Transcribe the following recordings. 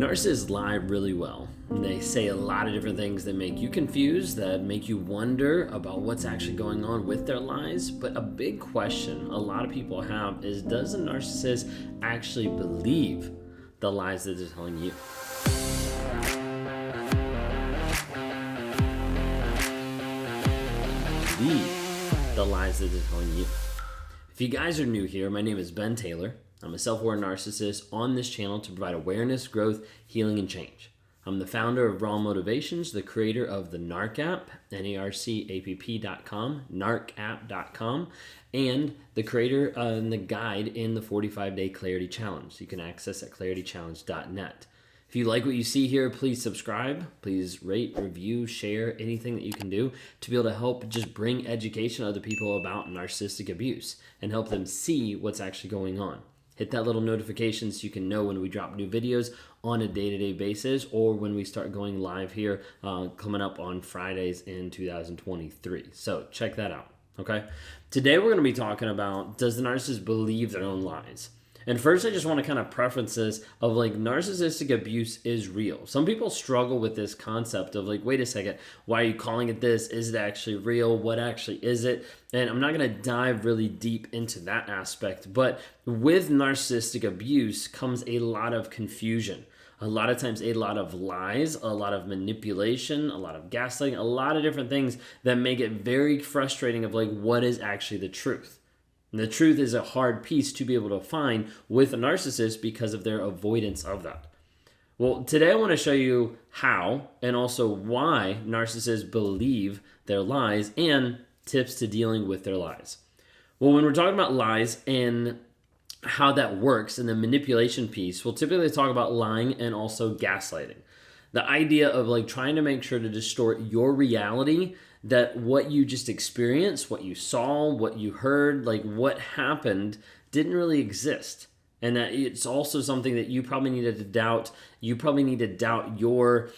Narcissists lie really well. They say a lot of different things that make you confused, that make you wonder about what's actually going on with their lies. But a big question a lot of people have is, does a narcissist actually believe the lies that they're telling you? Believe the lies that they're telling you. If you guys are new here, my name is Ben Taylor. I'm a self-aware narcissist on this channel to provide awareness, growth, healing, and change. I'm the founder of Raw Motivations, the creator of the NARC app, narcapp.com, narcapp.com, and the creator and the guide in the 45-Day Clarity Challenge. You can access at claritychallenge.net. If you like what you see here, please subscribe. Please rate, review, share, anything that you can do to be able to help just bring education to other people about narcissistic abuse and help them see what's actually going on. Hit that little notification so you can know when we drop new videos on a day-to-day basis or when we start going live here coming up on Fridays in 2023. So check that out, okay? Today we're going to be talking about, does the narcissist believe their own lies? And first, I just want to kind of preference this of like narcissistic abuse is real. Some people struggle with this concept of like, wait a second, why are you calling it this? Is it actually real? What actually is it? And I'm not going to dive really deep into that aspect, but with narcissistic abuse comes a lot of confusion. A lot of times, a lot of lies, a lot of manipulation, a lot of gaslighting, a lot of different things that make it very frustrating of like, what is actually the truth? And the truth is a hard piece to be able to find with a narcissist because of their avoidance of that. Well, today I want to show you how and also why narcissists believe their lies and tips to dealing with their lies. Well, when we're talking about lies and how that works and the manipulation piece, we'll typically talk about lying and also gaslighting. The idea of like trying to make sure to distort your reality, that what you just experienced, what you saw, what you heard, like what happened didn't really exist. And that it's also something that you probably needed to doubt. You probably need to doubt your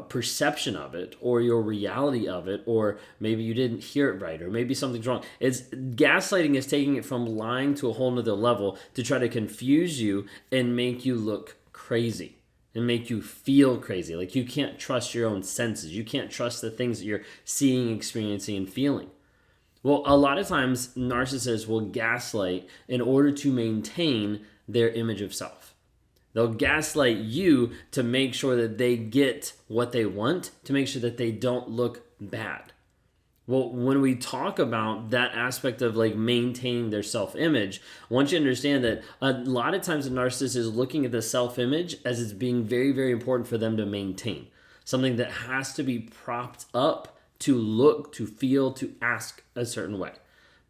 perception of it or your reality of it, or maybe you didn't hear it right, or maybe something's wrong. Gaslighting is taking it from lying to a whole nother level to try to confuse you and make you look crazy. And make you feel crazy, like you can't trust your own senses. You can't trust the things that you're seeing, experiencing, and feeling. Well, a lot of times narcissists will gaslight in order to maintain their image of self. They'll gaslight you to make sure that they get what they want, to make sure that they don't look bad. Well, when we talk about that aspect of like maintaining their self-image, I want you to understand that a lot of times a narcissist is looking at the self-image as it's being very, very important for them to maintain. Something that has to be propped up to look, to feel, to ask a certain way.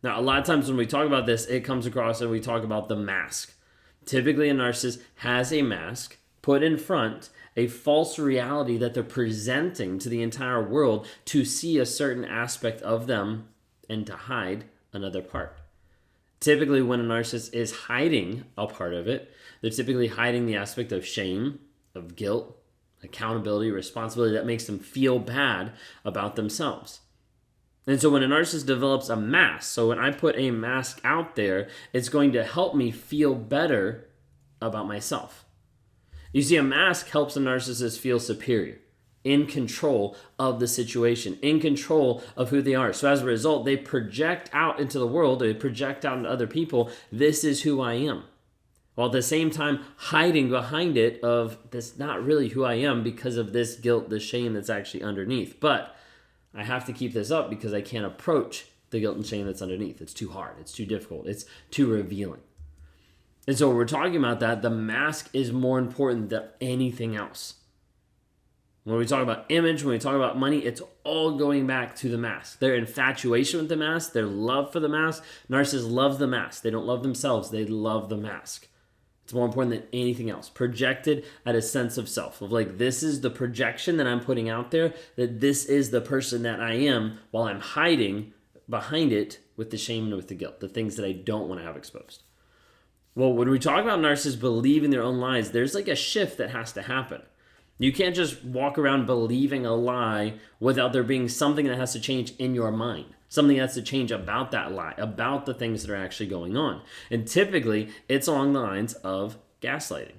Now, a lot of times when we talk about this, it comes across and we talk about the mask. Typically, a narcissist has a mask put in front, a false reality that they're presenting to the entire world to see a certain aspect of them and to hide another part. Typically, when a narcissist is hiding a part of it, they're typically hiding the aspect of shame, of guilt, accountability, responsibility that makes them feel bad about themselves. And so when a narcissist develops a mask, so when I put a mask out there, it's going to help me feel better about myself. You see, a mask helps a narcissist feel superior, in control of the situation, in control of who they are. So as a result, they project out into the world, they project out into other people, this is who I am. While at the same time hiding behind it of, that's not really who I am because of this guilt, the shame that's actually underneath. But I have to keep this up because I can't approach the guilt and shame that's underneath. It's too hard, it's too difficult, it's too revealing. And so when we're talking about that, the mask is more important than anything else. When we talk about image, when we talk about money, it's all going back to the mask. Their infatuation with the mask, their love for the mask. Narcissists love the mask. They don't love themselves. They love the mask. It's more important than anything else. Projected at a sense of self. Of like, this is the projection that I'm putting out there, that this is the person that I am, while I'm hiding behind it with the shame and with the guilt, the things that I don't want to have exposed. Well, when we talk about narcissists believing their own lies, there's like a shift that has to happen. You can't just walk around believing a lie without there being something that has to change in your mind. Something has to change about that lie, about the things that are actually going on. And typically, it's along the lines of gaslighting.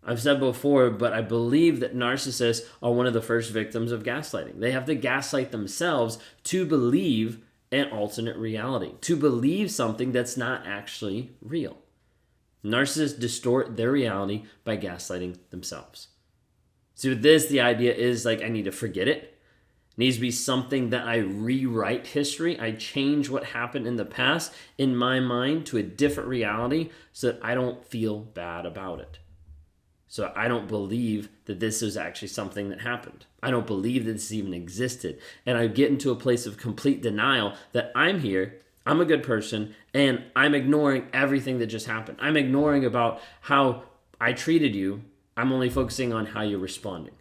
I've said before, but I believe that narcissists are one of the first victims of gaslighting. They have to gaslight themselves to believe an alternate reality, to believe something that's not actually real. Narcissists distort their reality by gaslighting themselves. So with this, the idea is like, I need to forget it. It needs to be something that I rewrite history. I change what happened in the past in my mind to a different reality so that I don't feel bad about it. So I don't believe that this is actually something that happened. I don't believe that this even existed. And I get into a place of complete denial that I'm here, I'm a good person, and I'm ignoring everything that just happened. I'm ignoring about how I treated you. I'm only focusing on how you're responding.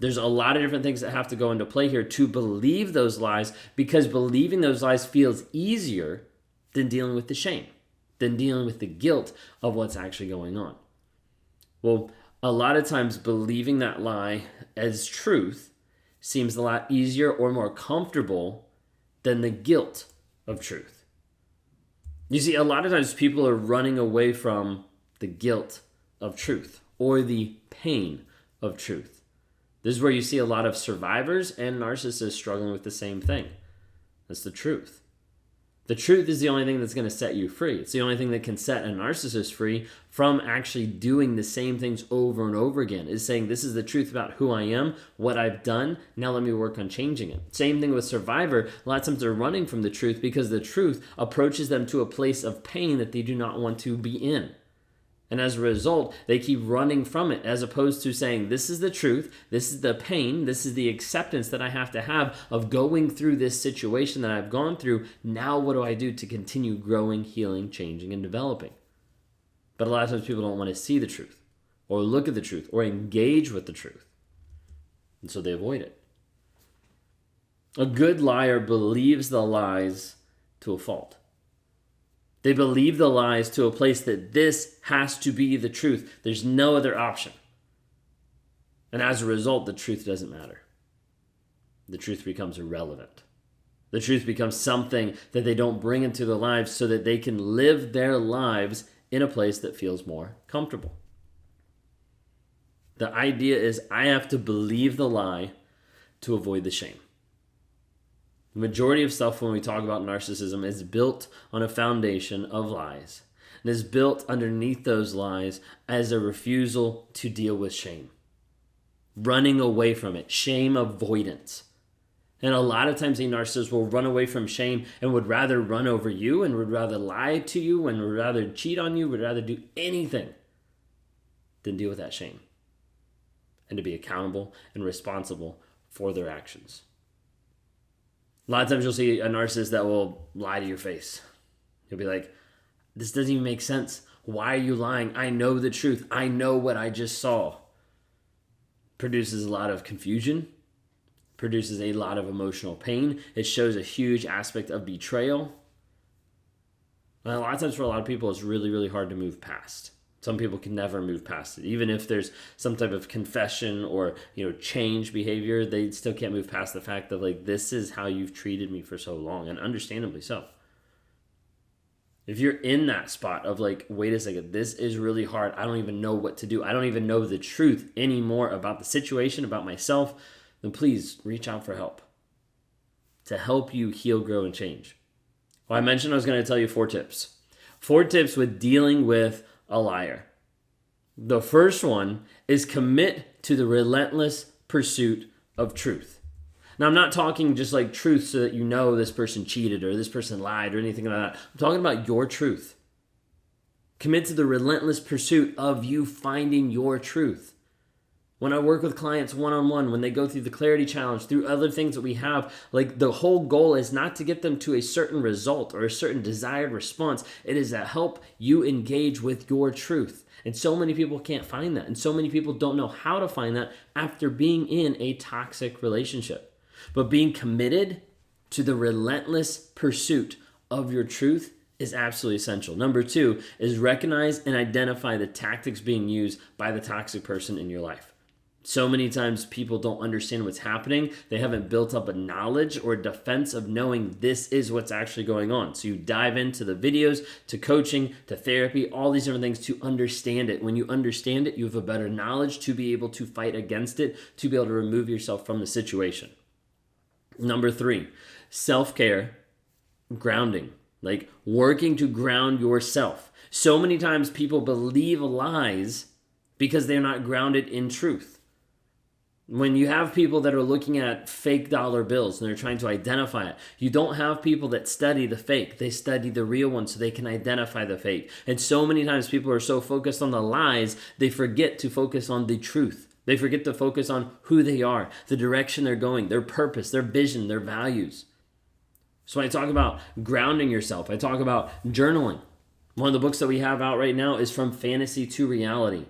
There's a lot of different things that have to go into play here to believe those lies, because believing those lies feels easier than dealing with the shame, than dealing with the guilt of what's actually going on. Well, a lot of times believing that lie as truth seems a lot easier or more comfortable than the guilt of truth. You see, a lot of times people are running away from the guilt of truth or the pain of truth. This is where you see a lot of survivors and narcissists struggling with the same thing. That's the truth. The truth is the only thing that's going to set you free. It's the only thing that can set a narcissist free from actually doing the same things over and over again, is saying, this is the truth about who I am, what I've done, now let me work on changing it. Same thing with survivor. A lot of times they're running from the truth because the truth approaches them to a place of pain that they do not want to be in. And as a result, they keep running from it, as opposed to saying, this is the truth, this is the pain, this is the acceptance that I have to have of going through this situation that I've gone through. Now what do I do to continue growing, healing, changing, and developing? But a lot of times people don't want to see the truth, or look at the truth, or engage with the truth. And so they avoid it. A good liar believes the lies to a fault. They believe the lies to a place that this has to be the truth. There's no other option. And as a result, the truth doesn't matter. The truth becomes irrelevant. The truth becomes something that they don't bring into their lives so that they can live their lives in a place that feels more comfortable. The idea is, I have to believe the lie to avoid the shame. The majority of stuff when we talk about narcissism is built on a foundation of lies, and is built underneath those lies as a refusal to deal with shame. Running away from it, shame avoidance. And a lot of times a narcissist will run away from shame and would rather run over you, and would rather lie to you, and would rather cheat on you, would rather do anything than deal with that shame and to be accountable and responsible for their actions. A lot of times you'll see a narcissist that will lie to your face. He'll be like, this doesn't even make sense. Why are you lying? I know the truth. I know what I just saw. Produces a lot of confusion. Produces a lot of emotional pain. It shows a huge aspect of betrayal. And a lot of times for a lot of people, it's really, really hard to move past. Some people can never move past it. Even if there's some type of confession or, change behavior, they still can't move past the fact that, like, this is how you've treated me for so long, and understandably so. If you're in that spot of like, wait a second, this is really hard. I don't even know what to do. I don't even know the truth anymore about the situation, about myself, then please reach out for help to help you heal, grow, and change. Well, I mentioned I was going to tell you 4 tips. 4 tips with dealing with a liar. The first one is commit to the relentless pursuit of truth. Now, I'm not talking just like truth so that you know this person cheated or this person lied or anything like that. I'm talking about your truth. Commit to the relentless pursuit of you finding your truth. When I work with clients one-on-one, when they go through the clarity challenge, through other things that we have, like the whole goal is not to get them to a certain result or a certain desired response. It is to help you engage with your truth. And so many people can't find that. And so many people don't know how to find that after being in a toxic relationship. But being committed to the relentless pursuit of your truth is absolutely essential. Number 2 is recognize and identify the tactics being used by the toxic person in your life. So many times people don't understand what's happening. They haven't built up a knowledge or a defense of knowing this is what's actually going on. So you dive into the videos, to coaching, to therapy, all these different things to understand it. When you understand it, you have a better knowledge to be able to fight against it, to be able to remove yourself from the situation. Number 3, self-care, grounding, like working to ground yourself. So many times people believe lies because they're not grounded in truth. When you have people that are looking at fake dollar bills and they're trying to identify it, you don't have people that study the fake. They study the real one so they can identify the fake. And so many times people are so focused on the lies, they forget to focus on the truth. They forget to focus on who they are, the direction they're going, their purpose, their vision, their values. So when I talk about grounding yourself, I talk about journaling. One of the books that we have out right now is From Fantasy to Reality.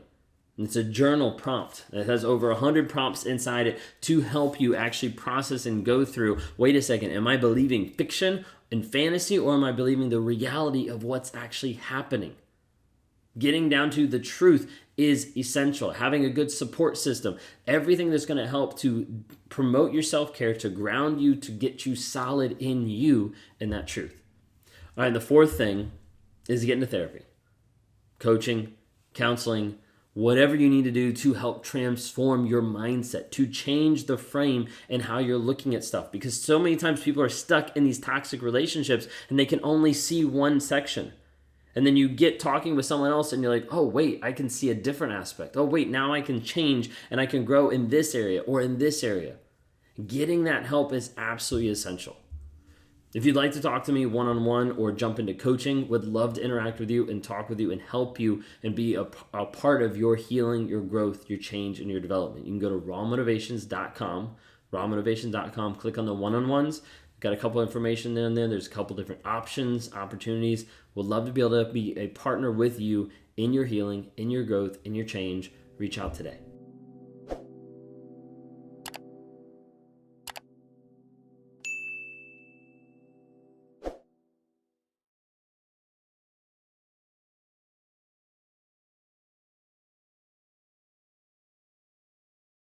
It's a journal prompt. It has over 100 prompts inside it to help you actually process and go through, wait a second, am I believing fiction and fantasy, or am I believing the reality of what's actually happening? Getting down to the truth is essential. Having a good support system, everything that's going to help to promote your self-care, to ground you, to get you solid in you and that truth. All right, the 4th thing is to get into therapy, coaching, counseling, whatever you need to do to help transform your mindset, to change the frame and how you're looking at stuff. Because so many times people are stuck in these toxic relationships and they can only see one section. And then you get talking with someone else and you're like, oh, wait, I can see a different aspect. Oh, wait, now I can change and I can grow in this area or in this area. Getting that help is absolutely essential. If you'd like to talk to me one-on-one or jump into coaching, would love to interact with you and talk with you and help you and be a part of your healing, your growth, your change, and your development. You can go to rawmotivations.com, click on the one-on-ones. Got a couple information in there. There's a couple different options, opportunities. Would love to be able to be a partner with you in your healing, in your growth, in your change. Reach out today.